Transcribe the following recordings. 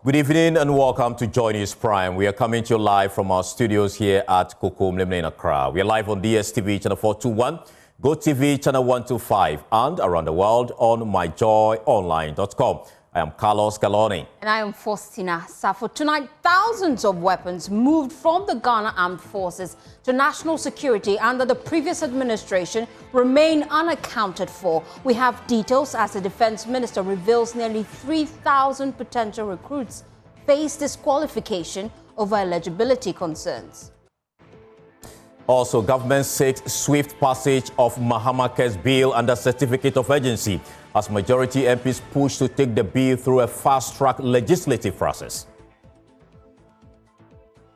Good evening and welcome to Joy News Prime. We are coming to you live from our studios here at Kokom in Accra. We are live on DSTV channel 421, GoTV channel 125, and around the world on myjoyonline.com. I am Carlos Galoni. And I am Faustina Safo. Tonight, thousands of weapons moved from the Ghana Armed Forces to national security under the previous administration remain unaccounted for. We have details as the Defense Minister reveals nearly 3,000 potential recruits face disqualification over eligibility concerns. Also, government seeks swift passage of Mahama Cares bill under certificate of urgency as majority MPs push to take the bill through a fast-track legislative process.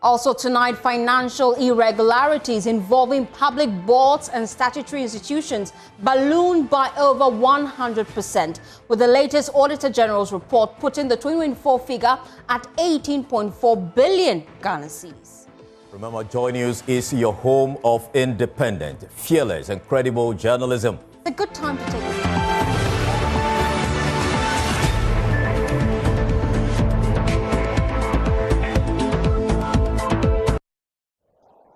Also tonight, financial irregularities involving public boards and statutory institutions ballooned by over 100%, with the latest Auditor General's report putting the 2024 figure at 18.4 billion Ghana cedis. Remember, Joy News is your home of independent, fearless and credible journalism. It's a good time to take a look.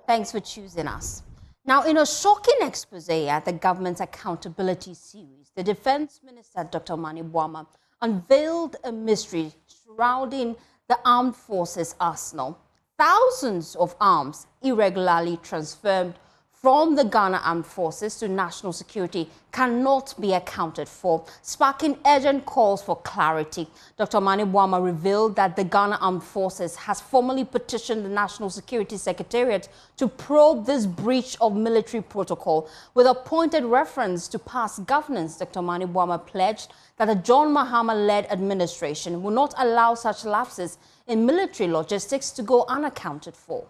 Thanks for choosing us. Now, in a shocking expose at the government's accountability series, the Defense Minister, Dr. Mani Bwama, unveiled a mystery shrouding the armed forces arsenal. Thousands of arms irregularly transferred from the Ghana Armed Forces to national security cannot be accounted for, sparking urgent calls for clarity. Dr. Mani Bwama revealed that the Ghana Armed Forces has formally petitioned the National Security Secretariat to probe this breach of military protocol. With a pointed reference to past governance, Dr. Mani Bwama pledged that the John Mahama-led administration will not allow such lapses in military logistics to go unaccounted for.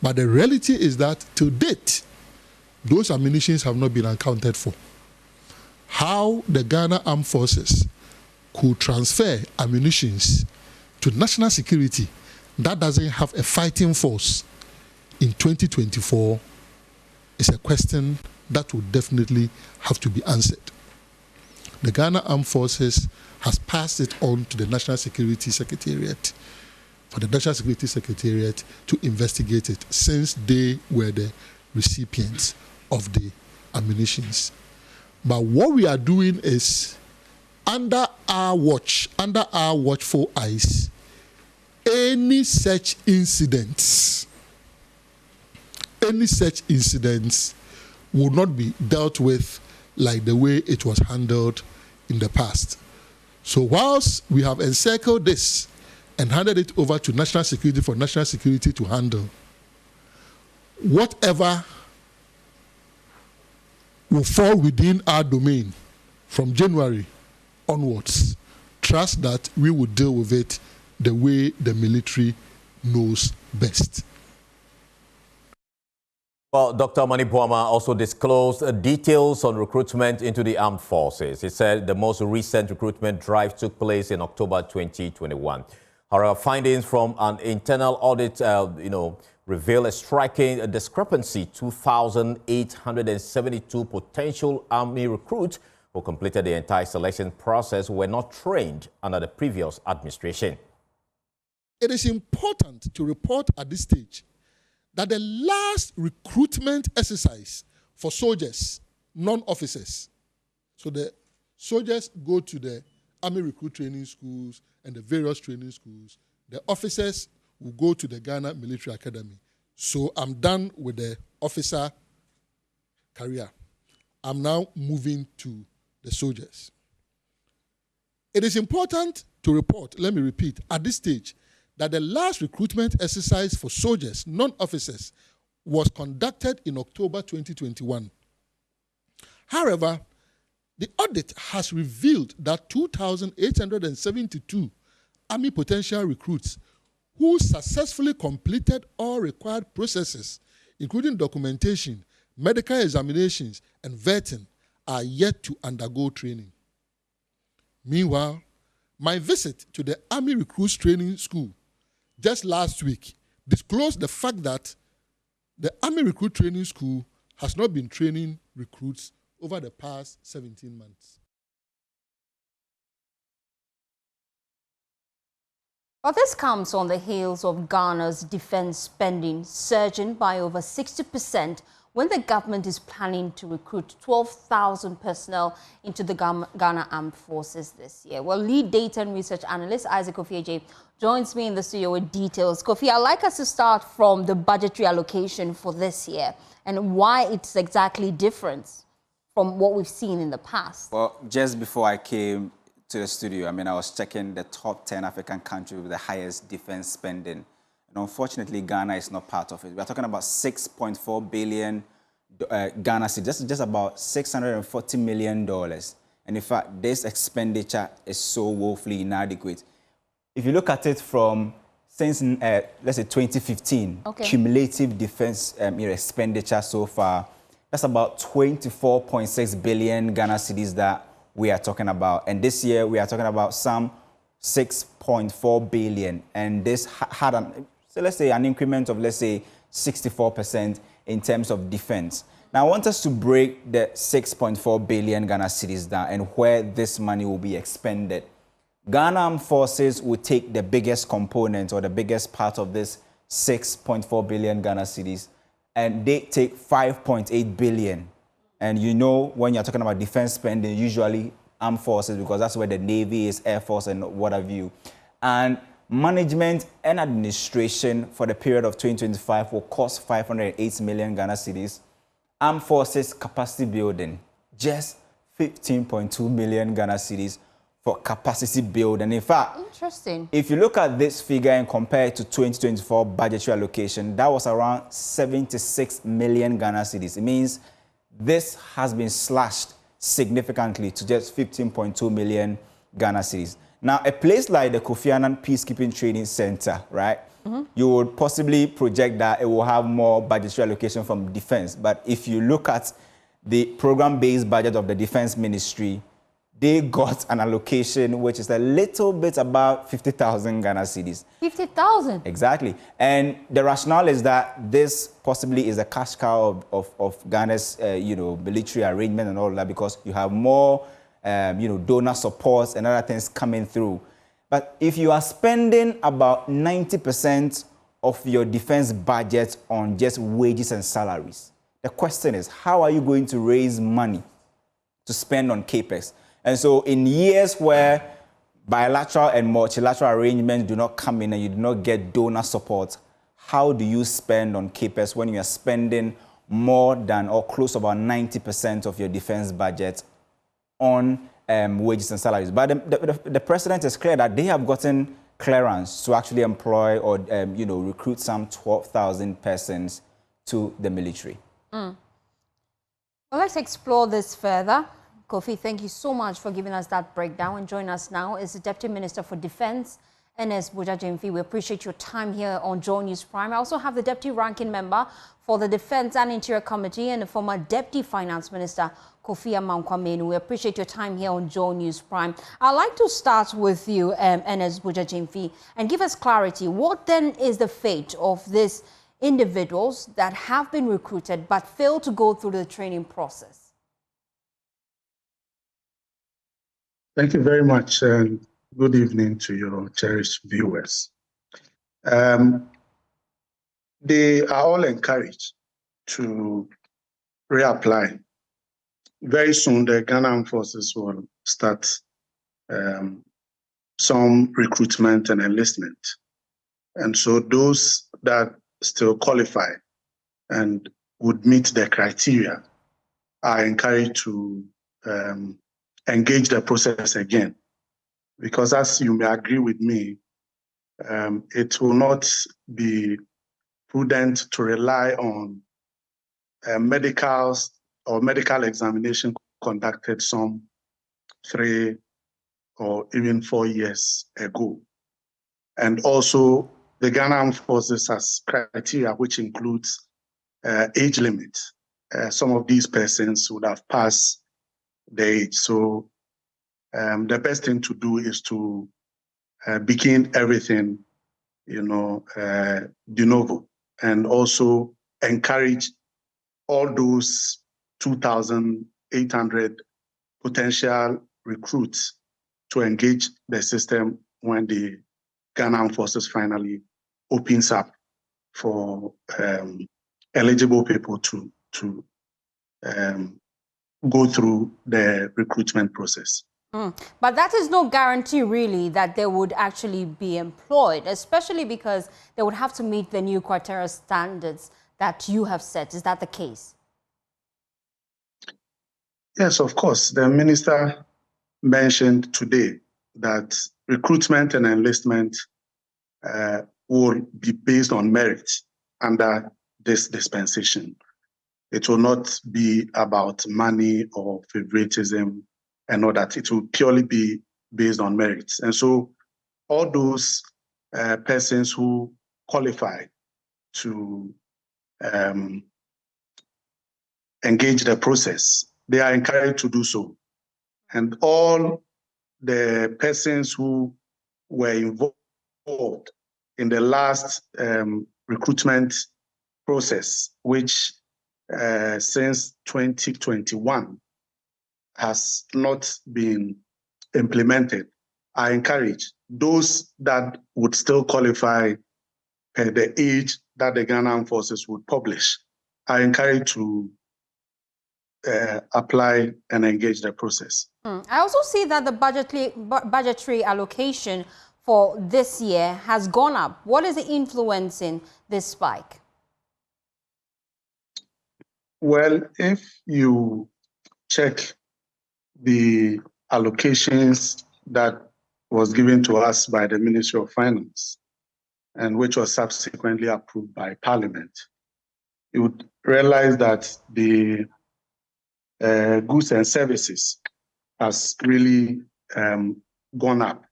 But the reality is that to date, those ammunitions have not been accounted for. How the Ghana Armed Forces could transfer ammunitions to national security that doesn't have a fighting force in 2024 is a question that will definitely have to be answered. The Ghana Armed Forces has passed it on to the National Security Secretariat for the National Security Secretariat to investigate it, since they were the recipients of the ammunitions. But what we are doing is, under our watchful eyes, any such incidents will not be dealt with like the way it was handled in the past. So whilst we have encircled this and handed it over to national security for national security to handle, whatever will fall within our domain from January onwards, trust that we will deal with it the way the military knows best. Well, Dr. Mani Bwama also disclosed details on recruitment into the armed forces. He said the most recent recruitment drive took place in October 2021. Our findings from an internal audit, reveal a striking discrepancy. 2,872 potential army recruits who completed the entire selection process were not trained under the previous administration. It is important to report at this stage that the last recruitment exercise for soldiers, non-officers, so the soldiers go to the Army Recruit Training Schools and the various training schools. The officers will go to the Ghana Military Academy. So I'm done with the officer career. I'm now moving to the soldiers. It is important to report, let me repeat, at this stage, that the last recruitment exercise for soldiers, non-officers, was conducted in October 2021. However, the audit has revealed that 2,872 Army potential recruits who successfully completed all required processes, including documentation, medical examinations, and vetting, are yet to undergo training. Meanwhile, my visit to the Army Recruits Training School just last week disclosed the fact that the Army Recruit Training School has not been training recruits over the past 17 months. Well, this comes on the heels of Ghana's defense spending surging by over 60% when the government is planning to recruit 12,000 personnel into the Ghana Armed Forces this year. Well, lead data and research analyst Isaac Kofi joins me in the studio with details. Kofi, I'd like us to start from the budgetary allocation for this year and why it's exactly different from what we've seen in the past. Well, just before I came to the studio, I was checking the top 10 African countries with the highest defense spending. And unfortunately, Ghana is not part of it. We're talking about 6.4 billion Ghana cedis, just about $640 million. And in fact, this expenditure is so woefully inadequate. If you look at it from since, let's say, 2015, cumulative defense expenditure so far, that's about 24.6 billion Ghana cedis that we are talking about. And this year, we are talking about some 6.4 billion. And this had, so let's say, an increment of, let's say, 64% in terms of defense. Now, I want us to break the 6.4 billion Ghana cedis down and where this money will be expended. Ghana Armed Forces will take the biggest component or the biggest part of this 6.4 billion Ghana cedis, and they take 5.8 billion. And you know, when you're talking about defense spending, usually armed forces, because that's where the Navy is, Air Force, and what have you. And management and administration for the period of 2025 will cost 508 million Ghana cedis. Armed forces capacity building, just 15.2 million Ghana cedis for capacity building. And in fact, interesting. If you look at this figure and compare it to 2024 budgetary allocation, that was around 76 million Ghana cedis. It means this has been slashed significantly to just 15.2 million Ghana cedis. Now, a place like the Kofi Annan Peacekeeping Training Center, right? You would possibly project that it will have more budgetary allocation from defense. But if you look at the program-based budget of the Defense Ministry, they got an allocation which is a little bit about 50,000 Ghana cedis. 50,000? Exactly. And the rationale is that this possibly is a cash cow of Ghana's, military arrangement and all that, because you have more, donor supports and other things coming through. But if you are spending about 90% of your defense budget on just wages and salaries, the question is, how are you going to raise money to spend on CAPEX? And so in years where bilateral and multilateral arrangements do not come in and you do not get donor support, how do you spend on CAPEX when you are spending more than or close to about 90% of your defense budget on wages and salaries? But the president is clear that they have gotten clearance to actually employ or recruit some 12,000 persons to the military. Well, let's explore this further. Kofi, thank you so much for giving us that breakdown. And join us now is the Deputy Minister for Defense, Ernest Boja-Gyamfi. We appreciate your time here on Joy News Prime. I also have the Deputy Ranking Member for the Defense and Interior Committee and the former Deputy Finance Minister, Kofi Amankwa-Manu. We appreciate your time here on Joy News Prime. I'd like to start with you, Ernest Boja-Gyamfi, and give us clarity. What then is the fate of these individuals that have been recruited but fail to go through the training process? Thank you very much, and good evening to your cherished viewers. They are all encouraged to reapply. Very soon, the Ghana Armed Forces will start some recruitment and enlistment. And so those that still qualify and would meet the criteria are encouraged to engage the process again. Because as you may agree with me, it will not be prudent to rely on medicals or medical examination conducted some 3 or even 4 years ago. And also, the Ghana Armed Forces has criteria which includes age limit. Some of these persons would have passed the age. So the best thing to do is to begin everything, de novo, and also encourage all those 2,800 potential recruits to engage the system when they Ghana Armed Forces finally opens up for eligible people to go through the recruitment process. But that is no guarantee, really, that they would actually be employed, especially because they would have to meet the new criteria standards that you have set. Is that the case? Yes, of course. The minister mentioned today that recruitment and enlistment will be based on merit under this dispensation. It will not be about money or favoritism and all that. It will purely be based on merits. And so all those persons who qualify to engage the process, they are encouraged to do so. And all the persons who were involved in the last recruitment process, which since 2021 has not been implemented, are encouraged. Those that would still qualify per the age that the Ghana Armed Forces would publish are encouraged to apply and engage the process. I also see that the budgetary allocation for this year has gone up. What is influencing this spike? Well, if you check the allocations that was given to us by the Ministry of Finance and which was subsequently approved by Parliament, you would realize that the goods and services has really gone up.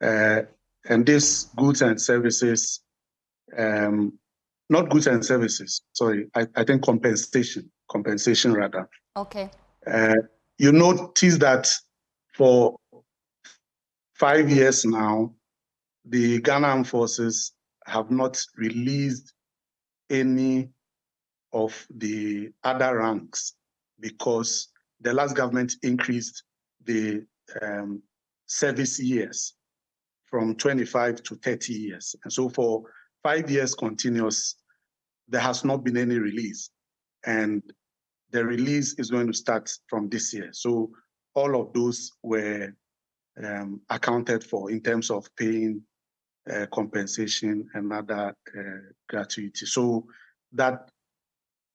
And these goods and services, not goods and services, sorry, I think compensation rather. Okay. You notice that for 5 years now, the Ghana Armed Forces have not released any of the other ranks because the last government increased the service years from 25 to 30 years. And so for 5 years continuous, there has not been any release. And the release is going to start from this year. So all of those were accounted for in terms of paying compensation and other gratuity. So that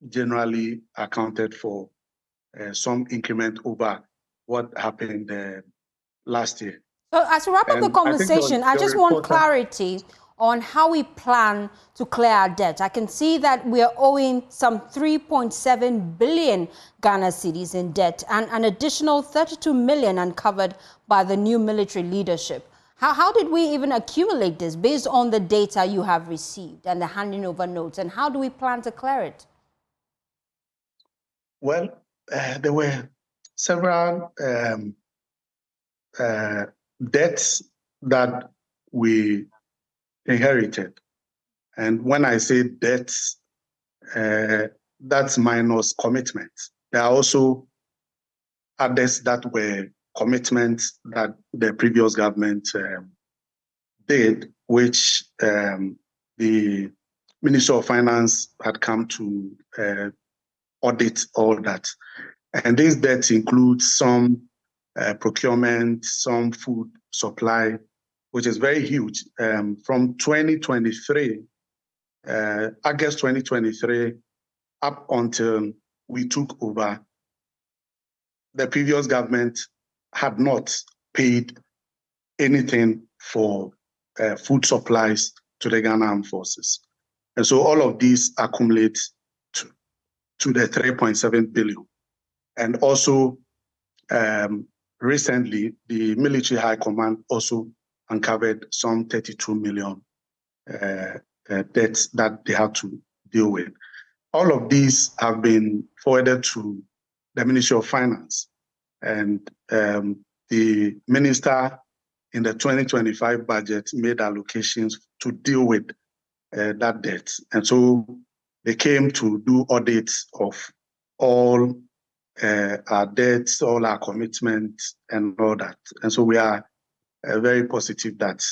generally accounted for some increment over what happened last year. So as we wrap up the conversation, I just want clarity on how we plan to clear our debt. I can see that we are owing some 3.7 billion Ghana cedis in debt and an additional 32 million uncovered by the new military leadership. How did we even accumulate this based on the data you have received and the handing over notes? And how do we plan to clear it? Well, there were several debts that we inherited. And when I say debts, that's minus commitments. There are also others that were commitments that the previous government did, which the Ministry of Finance had come to audit all that. And these debts include some procurement, some food supply, which is very huge. From 2023, August 2023, up until we took over, the previous government had not paid anything for food supplies to the Ghana Armed Forces. And so all of these accumulate to the 3.7 billion. And also, recently, the Military High Command also uncovered some 32 million debts that they have to deal with. All of these have been forwarded to the Ministry of Finance. And the minister in the 2025 budget made allocations to deal with that debt. And so they came to do audits of all our debts, all our commitments, and all that. And so we are very positive that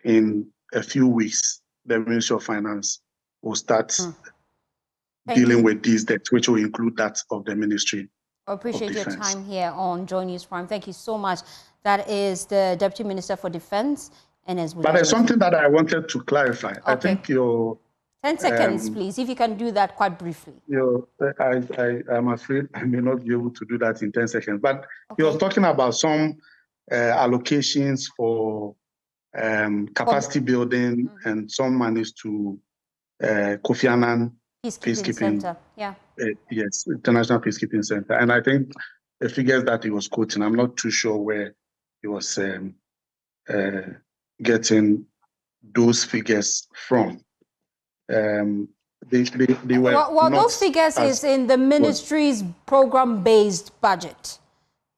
in a few weeks, the Ministry of Finance will start Thank dealing you. with these debts, which will include that of the Ministry I appreciate of your Defense. time here on Joy News Prime. Thank you so much. That is the Deputy Minister for Defense, and as But there's something that I wanted to clarify. Okay. I think your 10 seconds, please, if you can do that quite briefly. I'm afraid I may not be able to do that in 10 seconds. But Okay. he was talking about some allocations for capacity building and some monies to Kofi Annan Peacekeeping Center. Yeah. Yes, International Peacekeeping Center. And I think the figures that he was quoting, I'm not too sure where he was getting those figures from. They were well, those figures is in the ministry's program-based budget.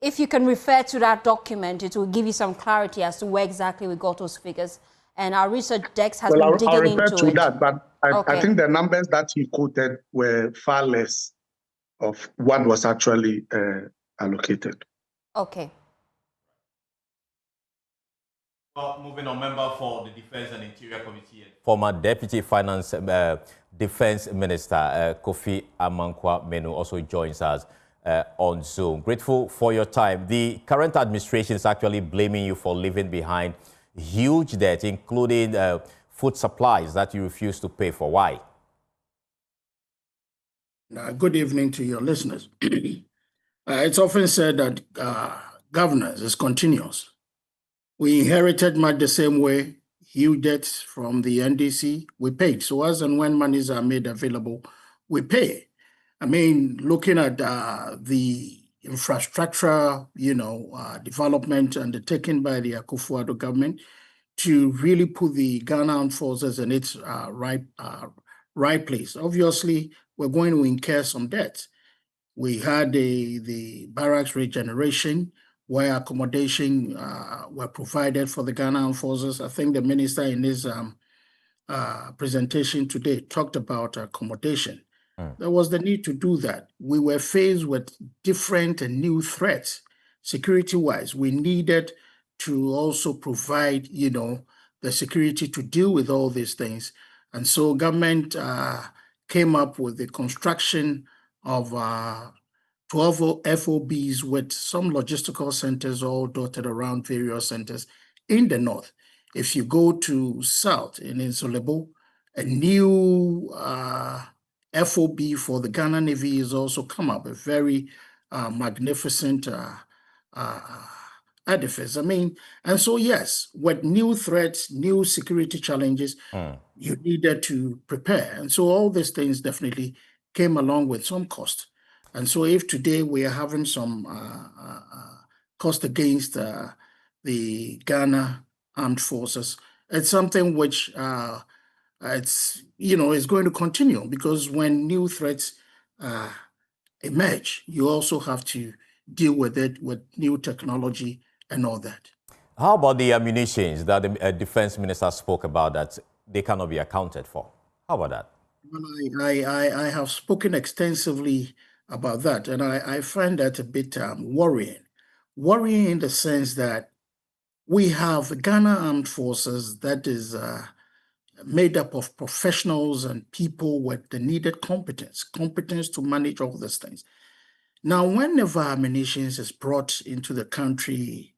If you can refer to that document, it will give you some clarity as to where exactly we got those figures. And our research desk has been digging I'll refer into to it. that, but I think the numbers that he quoted were far less of what was actually allocated. Okay. Well, moving on, member for the Defense and Interior Committee and former Deputy Finance Defense Minister Kofi Amankwa-Menu also joins us on Zoom. Grateful for your time. The current administration is actually blaming you for leaving behind huge debt, including food supplies that you refuse to pay for. Why? Good evening to your listeners. It's often said that governance is continuous. We inherited much the same way, huge debts from the NDC, we paid. So as and when monies are made available, we pay. I mean, looking at the infrastructure, development undertaken by the Akufo-Addo government to really put the Ghana Armed Forces in its right place. Obviously, we're going to incur some debts. We had the barracks regeneration, where accommodation were provided for the Ghana Armed Forces. I think the minister in his presentation today talked about accommodation. There was the need to do that. We were faced with different and new threats, security-wise. We needed to also provide, the security to deal with all these things. And so government came up with the construction of 12 FOBs with some logistical centers all dotted around various centers in the north. If you go to south in Insolebo, a new FOB for the Ghana Navy has also come up, a very magnificent edifice. I mean, and so yes, with new threats, new security challenges, you needed to prepare. And so all these things definitely came along with some cost. And so if today we are having some cost against the Ghana Armed Forces, it's something which is going to continue, because when new threats emerge, you also have to deal with it with new technology and all that. How about the ammunitions that the defense minister spoke about that they cannot be accounted for? How about that? Well, I have spoken extensively about that, and I find that a bit worrying. Worrying in the sense that we have Ghana Armed Forces that is made up of professionals and people with the needed competence to manage all these things. Now, whenever ammunition is brought into the country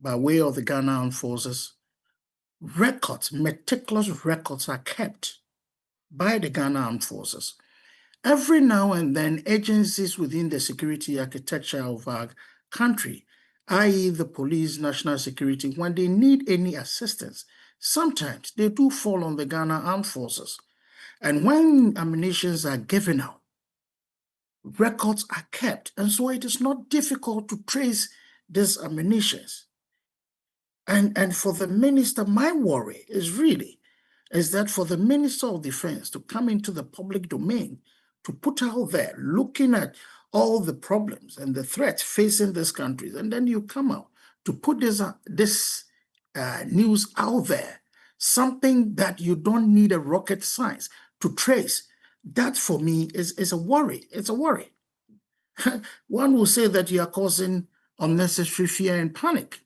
by way of the Ghana Armed Forces, meticulous records are kept by the Ghana Armed Forces. Every now and then, agencies within the security architecture of our country, i.e. the police, national security, when they need any assistance, sometimes they do fall on the Ghana Armed Forces. And when ammunitions are given out, records are kept. And so it is not difficult to trace these ammunitions. And for the minister, my worry is that for the Minister of Defense to come into the public domain, to put out there, looking at all the problems and the threats facing this country, and then you come out to put this news out there, something that you don't need a rocket science to trace. That for me is a worry. It's a worry. One will say that you are causing unnecessary fear and panic.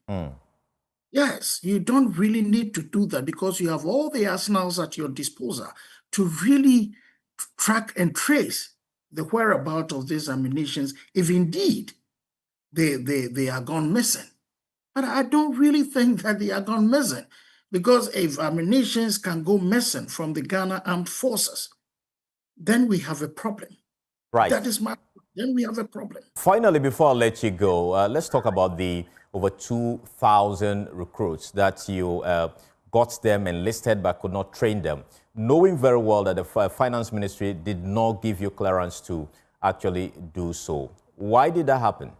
Yes, you don't really need to do that because you have all the arsenals at your disposal to really track and trace the whereabouts of these ammunitions if indeed they are gone missing. But I don't really think that they are gone missing because if ammunitions can go missing from the Ghana Armed Forces, then we have a problem. Right. Then we have a problem. Finally, before I let you go, let's talk about the over 2,000 recruits that you got them enlisted but could not train them, knowing very well that the Finance Ministry did not give you clearance to actually do so. Why did that happen?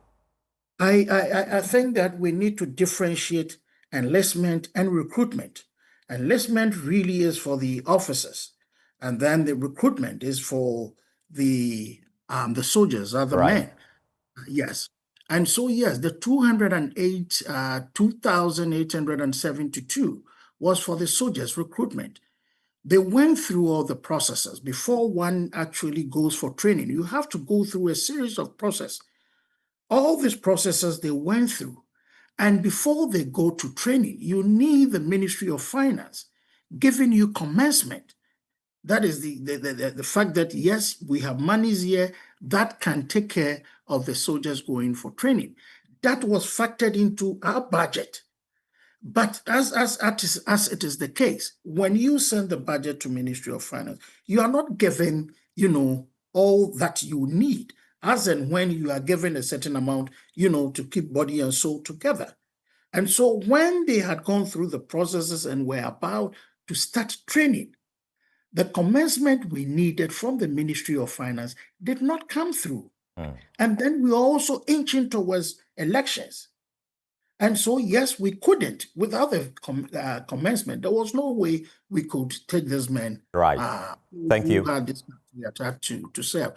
I think that we need to differentiate enlistment and recruitment. Enlistment really is for the officers, and then the recruitment is for the soldiers, other men. Yes. And so, yes, the 2,872 was for the soldiers' recruitment. They went through all the processes. Before one actually goes for training, you have to go through a series of processes. All these processes they went through. And before they go to training, you need the Ministry of Finance giving you commencement. That is the fact that, yes, we have monies here that can take care of the soldiers going for training. That was factored into our budget. But as it is the case, when you send the budget to Ministry of Finance, you are not given, all that you need, as and when you are given a certain amount, to keep body and soul together. And so when they had gone through the processes and were about to start training, the commencement we needed from the Ministry of Finance did not come through. And then we were also inching towards elections. And so, yes, we couldn't. Without the commencement, there was no way we could take this man Thank you. who had this attack to serve,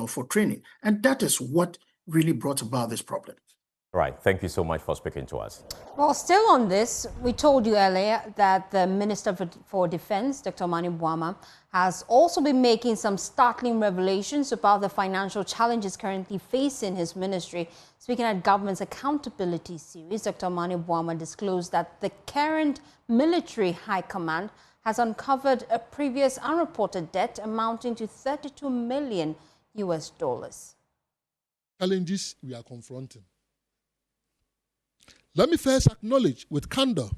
for training. And that is what really brought about this problem. Right. Thank you so much for speaking to us. Well, still on this, we told you earlier that the Minister for Defense, Dr. Mani Buama, has also been making some startling revelations about the financial challenges currently facing his ministry. Speaking at government's accountability series, Dr. Mani Buama disclosed that the current military high command has uncovered a previous unreported debt amounting to $32 million. Challenges we are confronting. Let me first acknowledge with candor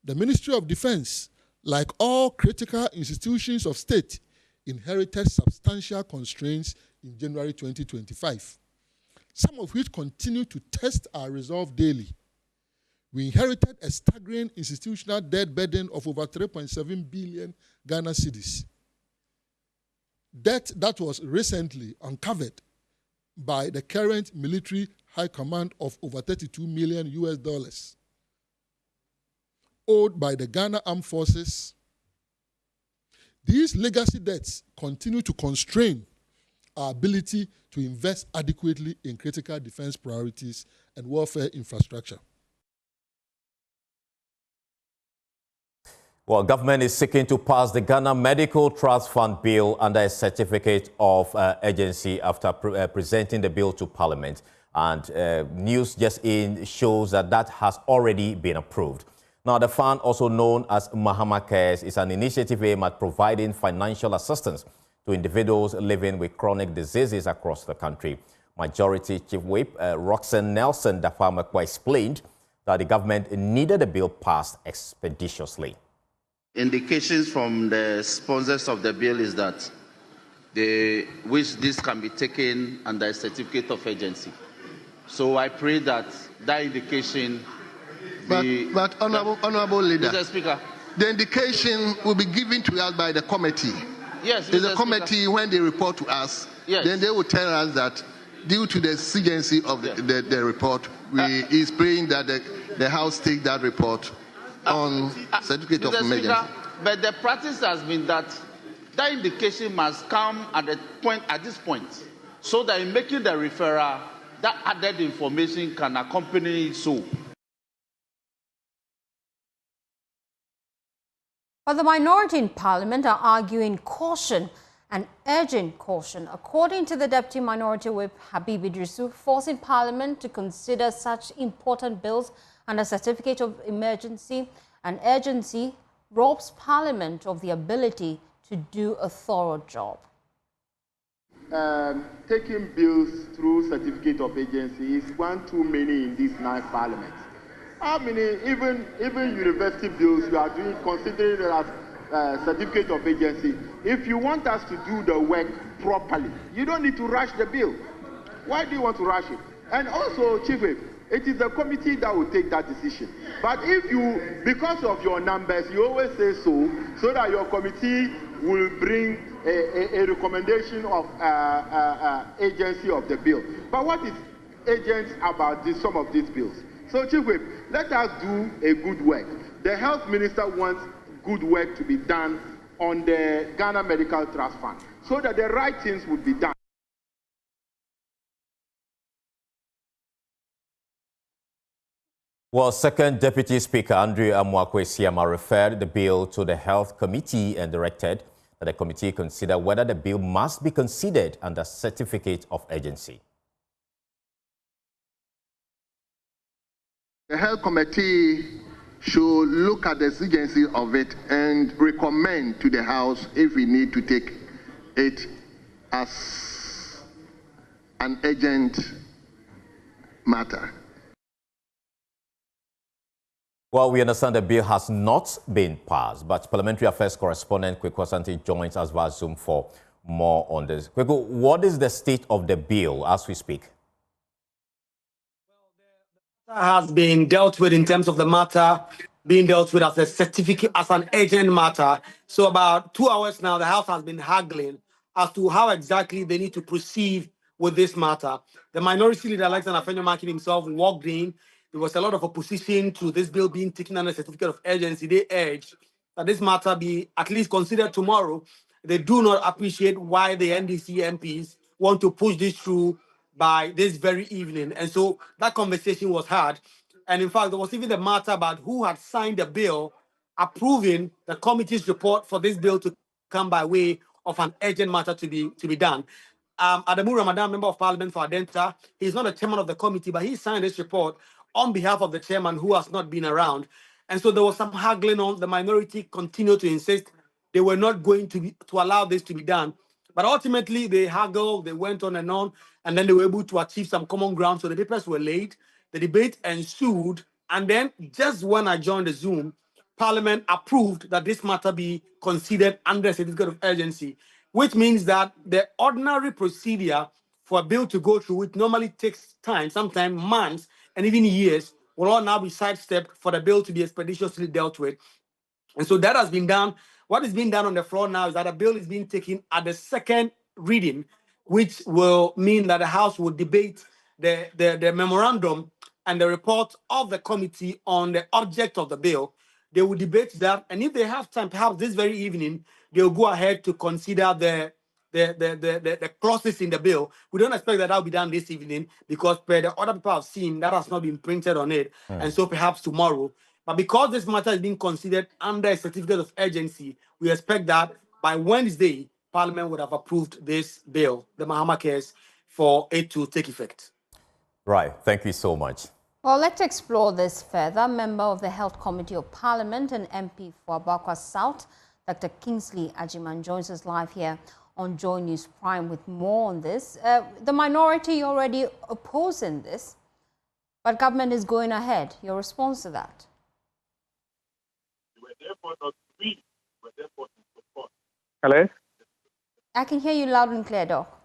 the Ministry of Defense, like all critical institutions of state, inherited substantial constraints in January 2025, some of which continue to test our resolve daily. We inherited a staggering institutional debt burden of over 3.7 billion Ghana cedis. Debt that was recently uncovered by the current military high command of over $32 million owed by the Ghana Armed Forces. These legacy debts continue to constrain our ability to invest adequately in critical defense priorities and warfare infrastructure. Well, government is seeking to pass the Ghana Medical Trust Fund bill under a certificate of urgency after presenting the bill to Parliament. And news just in shows that has already been approved. Now, the fund, also known as Mahama Cares, is an initiative aimed at providing financial assistance to individuals living with chronic diseases across the country. Majority Chief Whip Roxanne Nelson Dafamakwa explained that the government needed the bill passed expeditiously. Indications from the sponsors of the bill is that they wish this can be taken under a certificate of urgency. So I pray that indication But honorable leader, Mr. Speaker, the indication will be given to us by the committee. Yes, Mr. The committee, when they report to us, yes, then they will tell us that due to the exigency of the report, is praying that the House take that report on certificate of emergency. Speaker, but the practice has been that indication must come at this point, so that in making the referral, that added information can accompany it so. But the minority in Parliament are arguing caution and urging caution. According to the Deputy Minority Whip Habib Idrisu, forcing Parliament to consider such important bills and a certificate of emergency and urgency robs Parliament of the ability to do a thorough job. Taking bills through certificate of agency is one too many in these 9 parliaments. How many, even university bills, you are doing, considering it as certificate of agency? If you want us to do the work properly, you don't need to rush the bill. Why do you want to rush it? And also, Chief Whip, it is the committee that will take that decision. But if you, because of your numbers, you always say so that your committee will bring a recommendation of agency of the bill. But what is agents about some of these bills? So, Chief Whip, let us do a good work. The health minister wants good work to be done on the Ghana Medical Trust Fund so that the right things would be done. Well, Second Deputy Speaker Andrew Amoako-Esiama referred the bill to the Health Committee and directed that the committee consider whether the bill must be considered under certificate of urgency. The Health Committee should look at the exigency of it and recommend to the House if we need to take it as an urgent matter. Well, we understand the bill has not been passed, but Parliamentary Affairs correspondent Kweku Asante joins us via Zoom for more on this. Kweku, what is the state of the bill as we speak? Has been dealt with in terms of the matter being dealt with as a certificate, as an urgent matter. So about 2 hours now, the House has been haggling as to how exactly they need to proceed with this matter. The minority leader, Alexander Afenyo-Markin himself, walked in. There was a lot of opposition to this bill being taken under certificate of urgency. They urged that this matter be at least considered tomorrow. They do not appreciate why the NDC MPs want to push this through by this very evening. And so that conversation was had. And in fact, there was even the matter about who had signed the bill approving the committee's report for this bill to come by way of an urgent matter to be done. Adamu Ramadan, member of Parliament for Adenta, he's not a chairman of the committee, but he signed this report on behalf of the chairman who has not been around. And so there was some haggling on. The minority continued to insist they were not going to allow this to be done. But ultimately, they haggled, they went on, and then they were able to achieve some common ground. So the papers were laid, the debate ensued, and then just when I joined the Zoom, Parliament approved that this matter be considered under a certificate of urgency, which means that the ordinary procedure for a bill to go through, which normally takes time, sometimes months and even years, will all now be sidestepped for the bill to be expeditiously dealt with. And so that has been done. What is being done on the floor now is that a bill is being taken at the second reading, which will mean that the House will debate the memorandum and the report of the committee on the object of the bill. They will debate that, and if they have time, perhaps this very evening, they'll go ahead to consider the clauses in the bill. We don't expect that will be done this evening because per the other people have seen, that has not been printed on it. And so perhaps tomorrow. But because this matter is being considered under a certificate of urgency, we expect that by Wednesday, Parliament would have approved this bill, the Mahama Cares, for it to take effect. Right. Thank you so much. Well, let's explore this further. Member of the Health Committee of Parliament and MP for Abakwa South, Dr. Kingsley Ajiman, joins us live here on Joy News Prime with more on this. The minority already opposing this, but government is going ahead. Your response to that? Hello? I can hear you loud and clear, Doc.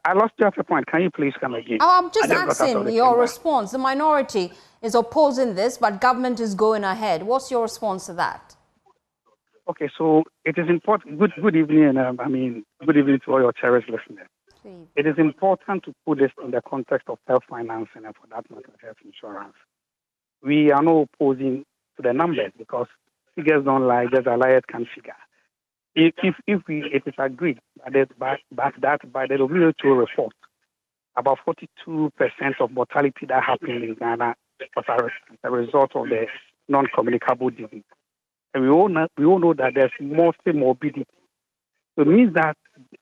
I lost you at a point. Can you please come again? Oh, I'm just asking your response. The minority is opposing this, but government is going ahead. What's your response to that? Okay, so it is important. Good evening. Good evening to all your cherished listeners. It is important to put this in the context of health financing and, for that matter, health insurance. We are not opposing to the numbers because figures don't lie, just a liar can figure. If it is agreed by the WHO report, about 42% of mortality that happened in Ghana was as a result of the non-communicable disease. And we all know that there's mostly morbidity. So it means that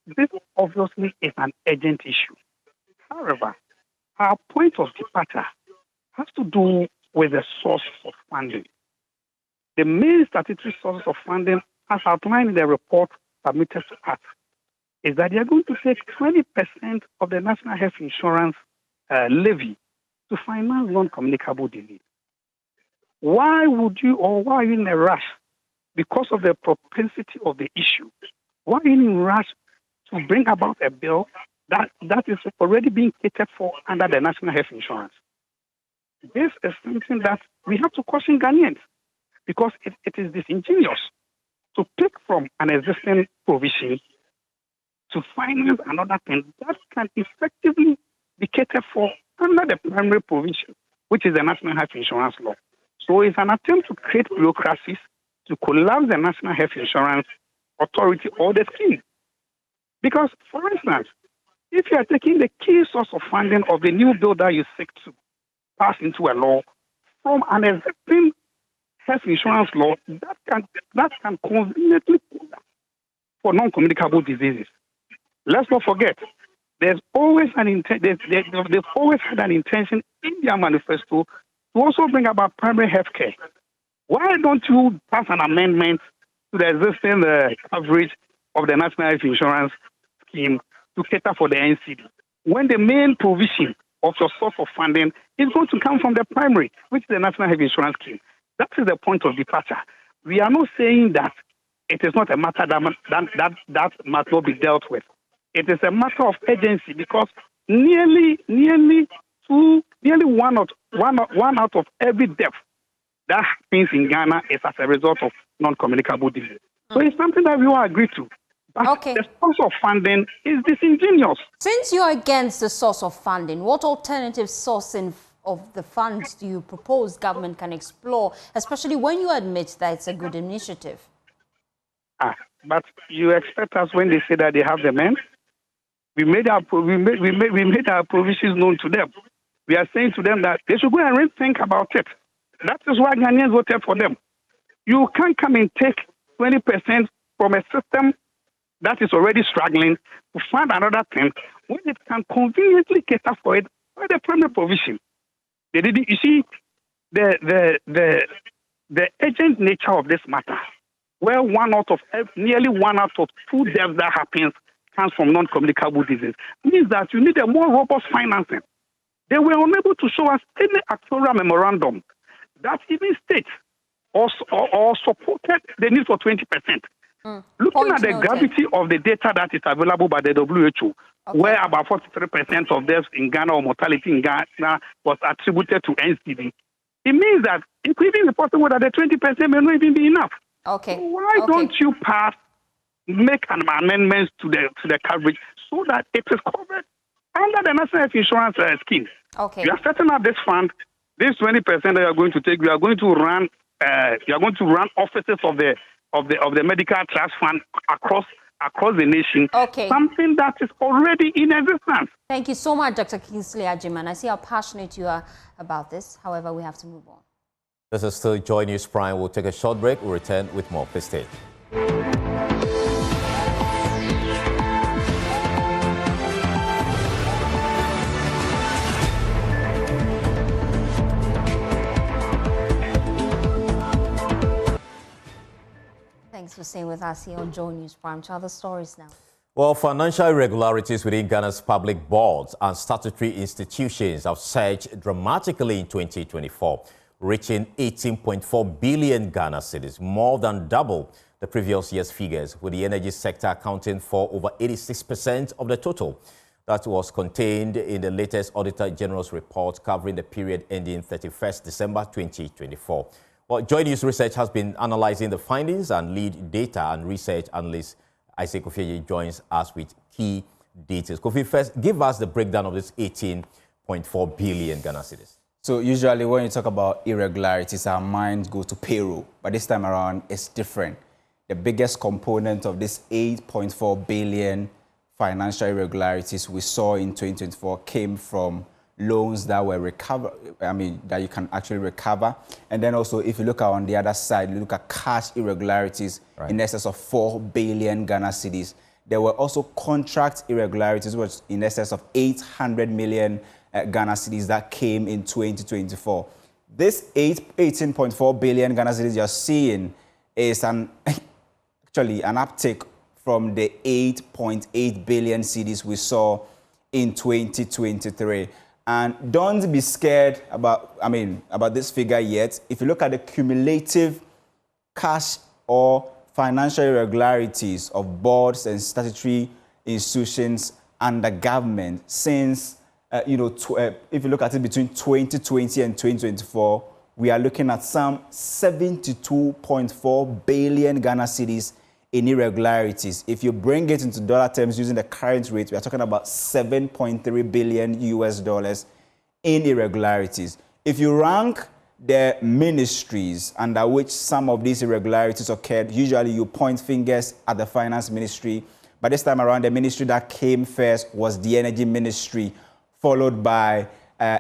this obviously is an urgent issue. However, our point of departure has to do with the source of funding. The main statutory sources of funding, as outlined in the report submitted to us, is that they are going to take 20% of the National Health Insurance levy to finance non-communicable disease. Why would you, or why are you in a rush? Because of the propensity of the issue. Why are you in a rush to bring about a bill that is already being catered for under the National Health Insurance? This is something that we have to caution Ghanaians, because it is disingenuous to pick from an existing provision to finance another thing that can effectively be catered for under the primary provision, which is the National Health Insurance law. So it's an attempt to create bureaucracies to collapse the National Health Insurance Authority or the scheme. Because, for instance, if you are taking the key source of funding of the new bill that you seek to pass into a law from an existing health insurance law, that can conveniently for non-communicable diseases. Let's not forget, there's always they've always had an intention in their manifesto to also bring about primary health care. Why don't you pass an amendment to the existing coverage of the National Health Insurance Scheme to cater for the NCD, when the main provision of your source of funding is going to come from the primary, which is the National Health Insurance Scheme? That is the point of departure. We are not saying that it is not a matter that must not be dealt with. It is a matter of urgency, because nearly one out of every death that happens in Ghana is as a result of non-communicable disease. So it's something that we all agree to. But the source of funding is disingenuous. Since you're against the source of funding, what alternative sourcing of the funds do you propose government can explore, especially when you admit that it's a good initiative? But you expect us, when they say that they have the men, we made our provisions known to them. We are saying to them that they should go and rethink about it. That is why Ghanaians voted for them. You can't come and take 20% from a system that is already struggling to fund another thing when it can conveniently cater for it by the primary provision. You see, the urgent nature of this matter, where nearly one out of two deaths that happens comes from non-communicable disease, means that you need a more robust financing. They were unable to show us any actuarial memorandum that even states or supported the need for 20%. Looking at the gravity of the data that is available by the WHO, where about 43% of deaths in Ghana or mortality in Ghana was attributed to NCD, it means that it could even be possible that the 20% may not even be enough. So why don't you make an amendment to the coverage so that it is covered under the National Health Insurance Scheme? You are setting up this fund. This 20% that you are going to take, you are going to run offices of the medical trust fund across the nation. Something that is already in existence. Thank you so much, Dr. Kingsley Agyemang. I see how passionate you are about this. However, we have to move on. This is still Joy News Prime. We'll take a short break. We'll return with more. Please stay. Thanks for staying with us here on Joy News Prime. To other stories now. Well, financial irregularities within Ghana's public boards and statutory institutions have surged dramatically in 2024, reaching 18.4 billion Ghana cedis, more than double the previous year's figures, with the energy sector accounting for over 86% of the total. That was contained in the latest Auditor General's report covering the period ending 31st December 2024. Well, Joy News Research has been analyzing the findings, and lead data and research analyst Isaac Kofi joins us with key details. Kofi, first, give us the breakdown of this 18.4 billion Ghana cedis. So usually when you talk about irregularities, our minds go to payroll, but this time around it's different. The biggest component of this 8.4 billion financial irregularities we saw in 2024 came from loans that were that you can actually recover. And then also, if you look on the other side, you look at cash irregularities in excess of 4 billion Ghana cedis. There were also contract irregularities, which in excess of 800 million Ghana cedis that came in 2024. this 18.4 billion Ghana cedis you're seeing is actually an uptick from the 8.8 billion cedis we saw in 2023. And don't be scared about this figure yet. If you look at the cumulative cash or financial irregularities of boards and statutory institutions under government since, if you look at it between 2020 and 2024, we are looking at some 72.4 billion Ghana cedis in irregularities. If you bring it into dollar terms using the current rate, we are talking about $7.3 billion US dollars in irregularities. If you rank the ministries under which some of these irregularities occurred, usually you point fingers at the finance ministry. But this time around, the ministry that came first was the energy ministry, followed by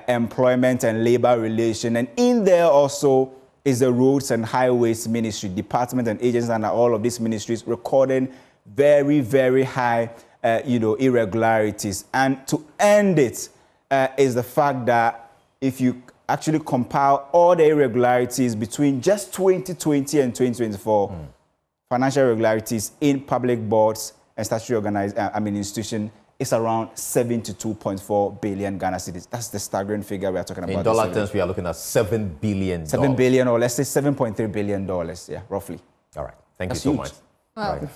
employment and labor relations. And in there also is the roads and highways ministry, department and agencies under all of these ministries recording very, very high, irregularities. And to end it is the fact that if you actually compile all the irregularities between just 2020 and 2024, financial irregularities in public boards and statutory institution is around 72.4 billion Ghana cedis. That's the staggering figure we are talking about. In dollar terms, we are looking at $7 billion. $7 billion, or let's say $7.3 billion, yeah, roughly. All right. Thank That's you so huge. much. Well, Right.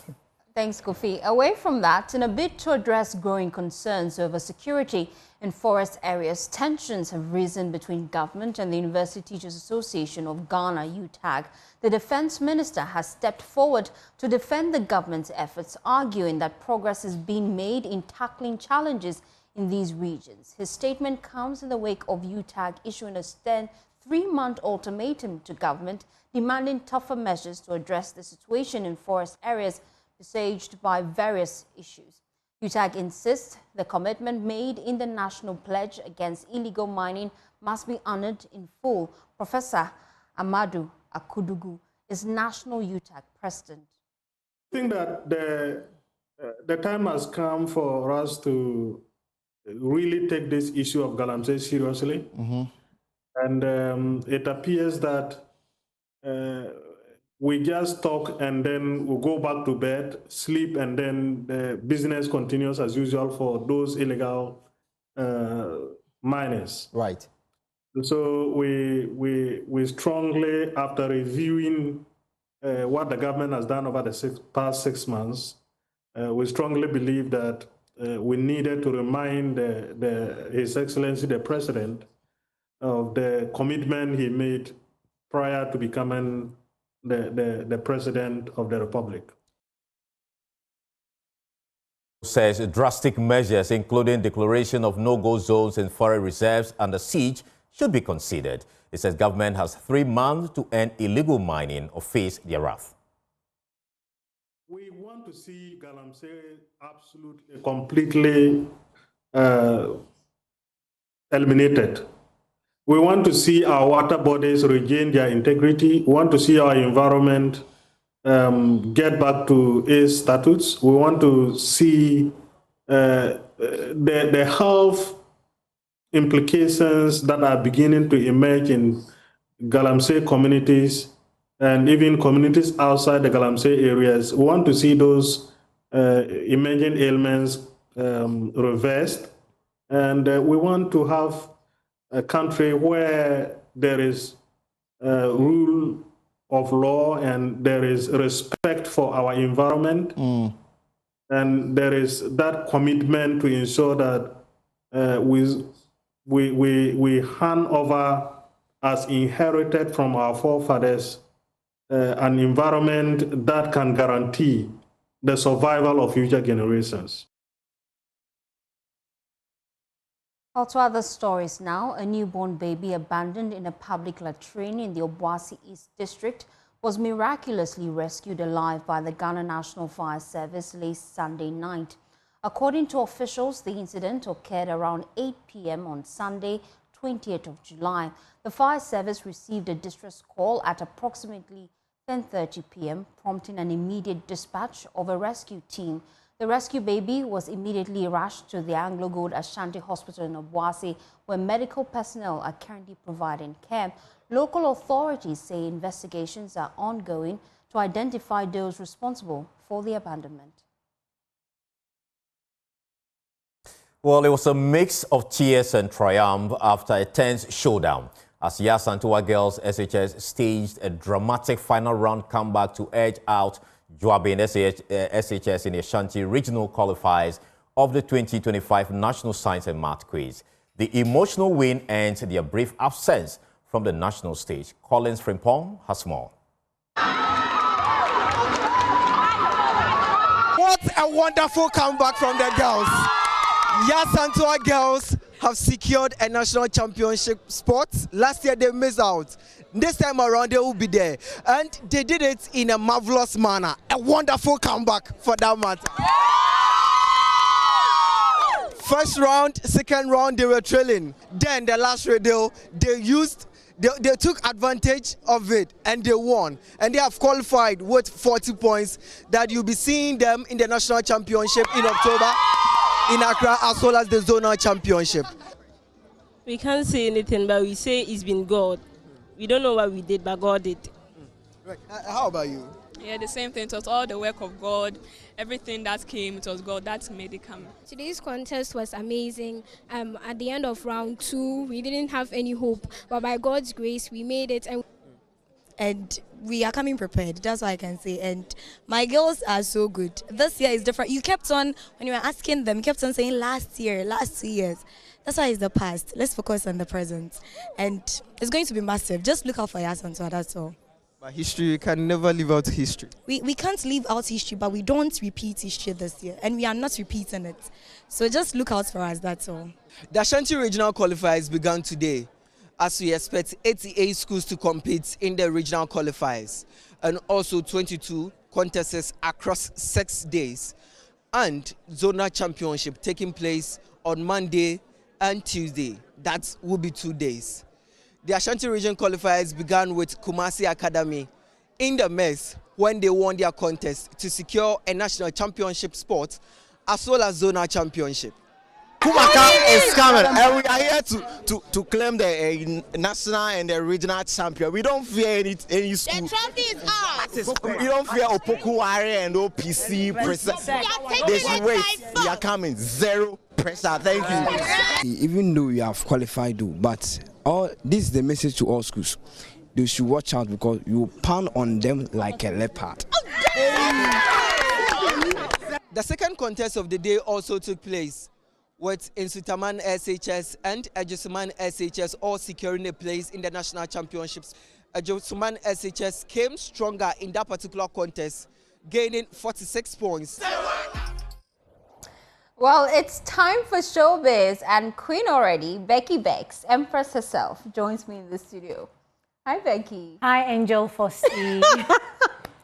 Thanks, Kofi. Away from that, in a bid to address growing concerns over security in forest areas, tensions have risen between government and the University Teachers Association of Ghana, UTAG. The defense minister has stepped forward to defend the government's efforts, arguing that progress is being made in tackling challenges in these regions. His statement comes in the wake of UTAG issuing a stern 3-month ultimatum to government, demanding tougher measures to address the situation in forest areas besieged by various issues. UTAG insists the commitment made in the National Pledge against illegal mining must be honored in full. Professor Amadou Akudugu is National UTAG President. I think that the time has come for us to really take this issue of Galamsey seriously. And it appears that we just talk and then we go back to bed, sleep, and then the business continues as usual for those illegal miners. Right. So we strongly, after reviewing what the government has done over the past 6 months, we strongly believe that we needed to remind His Excellency the President of the commitment he made prior to becoming the President of the Republic. Says drastic measures, including declaration of no-go zones and forest reserves under siege, should be considered. It says government has 3 months to end illegal mining or face their wrath. We want to see Galamsey absolutely, completely eliminated. We want to see our water bodies regain their integrity. We want to see our environment get back to its statutes. We want to see the health implications that are beginning to emerge in Galamsey communities and even communities outside the Galamsey areas. We want to see those emerging ailments reversed. And we want to have a country where there is rule of law and there is respect for our environment. And there is that commitment to ensure that we hand over as inherited from our forefathers an environment that can guarantee the survival of future generations. Well, to other stories now, a newborn baby abandoned in a public latrine in the Obuasi East District was miraculously rescued alive by the Ghana National Fire Service late Sunday night. According to officials, the incident occurred around 8 p.m. on Sunday, 20th of July. The fire service received a distress call at approximately 10:30 p.m., prompting an immediate dispatch of a rescue team. The rescue baby was immediately rushed to the Anglo Gold Ashanti Hospital in Obuasi, where medical personnel are currently providing care. Local authorities say investigations are ongoing to identify those responsible for the abandonment. Well, it was a mix of tears and triumph after a tense showdown as Yasantua Girls SHS staged a dramatic final round comeback to edge out Joabin SHS in the Ashanti Regional Qualifiers of the 2025 National Science and Math Quiz. The emotional win ends their brief absence from the national stage. Collins Frimpong has more. What a wonderful comeback from the girls. Yasantua Girls have secured a national championship spot. Last year they missed out. This time around they will be there. And they did it in a marvelous manner. A wonderful comeback for that matter. First round, second round they were trailing. Then the last radio they took advantage of it and they won. And they have qualified with 40 points that you'll be seeing them in the national championship in October in Accra, as well as the zonal championship. We can't say anything, but we say it's been God. We don't know what we did, but God did. Right. How about you? Yeah, the same thing. It was all the work of God. Everything that came, it was God that made it come. Today's contest was amazing. At the end of round 2, we didn't have any hope, but by God's grace, we made it. And we are coming prepared, that's what I can say. And my girls are so good. This year is different. You kept on, when you were asking them, you kept on saying last year, last 2 years. That's why it's the past. Let's focus on the present. And it's going to be massive. Just look out for Yasantua, that's all. But history, you can never leave out history. We can't leave out history, but we don't repeat history this year. And we are not repeating it. So just look out for us, that's all. The Ashanti Regional Qualifiers began today, as we expect 88 schools to compete in the regional qualifiers, and also 22 contests across 6 days, and zonal championship taking place on Monday and Tuesday. That will be 2 days. The Ashanti Region qualifiers began with Kumasi Academy in the mess when they won their contest to secure a national championship spot as well as zonal championship. Kumaka is coming, and we are here to claim the national and the regional champion. We don't fear any school. The trophy is ours. We don't fear Opokuware and OPC pressure. This wait, we are coming. Zero pressure. Thank you. Even though we have qualified, but this is the message to all schools. They should watch out because you pound on them like a leopard. The second contest of the day also took place, with Insutaman SHS and Ejusuman SHS all securing a place in the national championships. Ejusuman SHS came stronger in that particular contest, gaining 46 points. Well, it's time for showbiz, and Queen already, Becky Bex, Empress herself, joins me in the studio. Hi, Becky. Hi, Angel Fosti.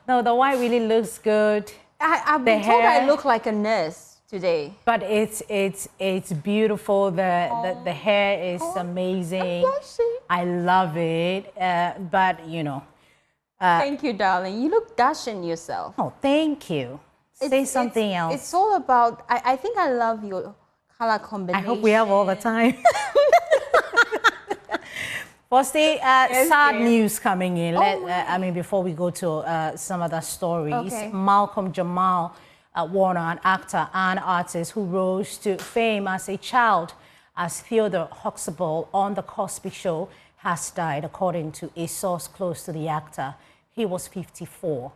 No, the white really looks good. I've been told I look like a nurse today. But it's beautiful. The hair is amazing. I love it. But you know. Thank you, darling. You look dashing yourself. Oh, thank you. Say something else. It's all about. I think I love your color combination. I hope we have all the time. Fosti, sad news coming in. I mean, before we go to some other stories, okay. Malcolm Jamal Warner, an actor and artist who rose to fame as a child as Theodore Huxtable on The Cosby Show, has died, according to a source close to the actor. He was 54.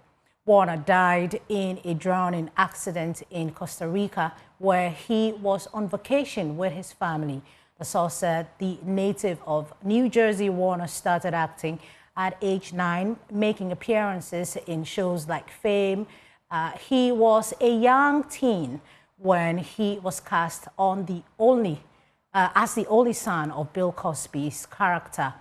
Warner died in a drowning accident in Costa Rica, where he was on vacation with his family. The source said the native of New Jersey, Warner started acting at age 9, making appearances in shows like Fame. He was a young teen when he was cast on as the only son of Bill Cosby's character,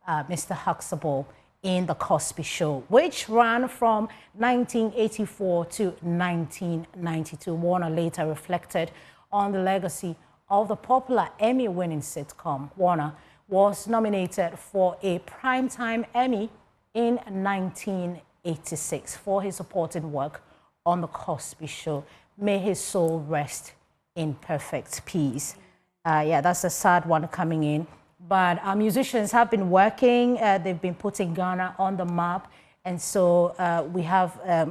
Mr. Huxtable, in The Cosby Show, which ran from 1984 to 1992. Warner later reflected on the legacy of the popular Emmy-winning sitcom. Warner was nominated for a Primetime Emmy in 1986 for his supporting work on The Cosby Show. may his soul rest in perfect peace. Yeah, that's a sad one coming in. But our musicians have been working. They've been putting Ghana on the map. And so we have a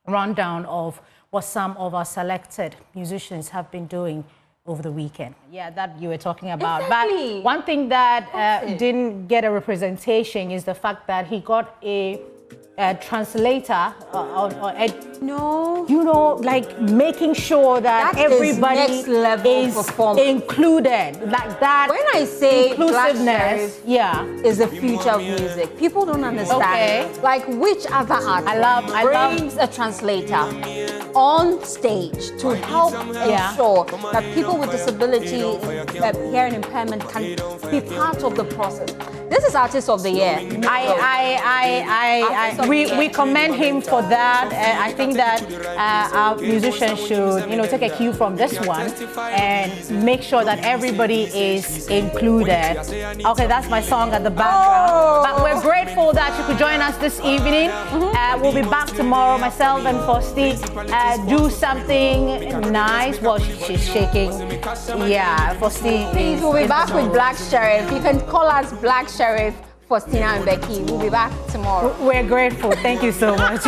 rundown of what some of our selected musicians have been doing over the weekend. Yeah, that you were talking about. Exactly. But one thing that didn't get a representation is the fact that he got a translator like making sure that everybody next level is included, like that. When I say inclusiveness, is the future of music, people don't understand. Okay. Like which other artist brings a translator on stage to help ensure that people with disability, hearing impairment, can be part of the process. This is Artist of the Year. We commend him for that. I think that our musicians should, take a cue from this one and make sure that everybody is included. Okay, that's my song at the background. But we're grateful that you could join us this evening. We'll be back tomorrow. Myself and Fosti do something nice. Well, she's shaking. Yeah, Fosti. Please, we'll be back with Black Sheriff. You can call us Black Sheriff, Faustina and Becky. We'll be back tomorrow. We're grateful. Thank you so much.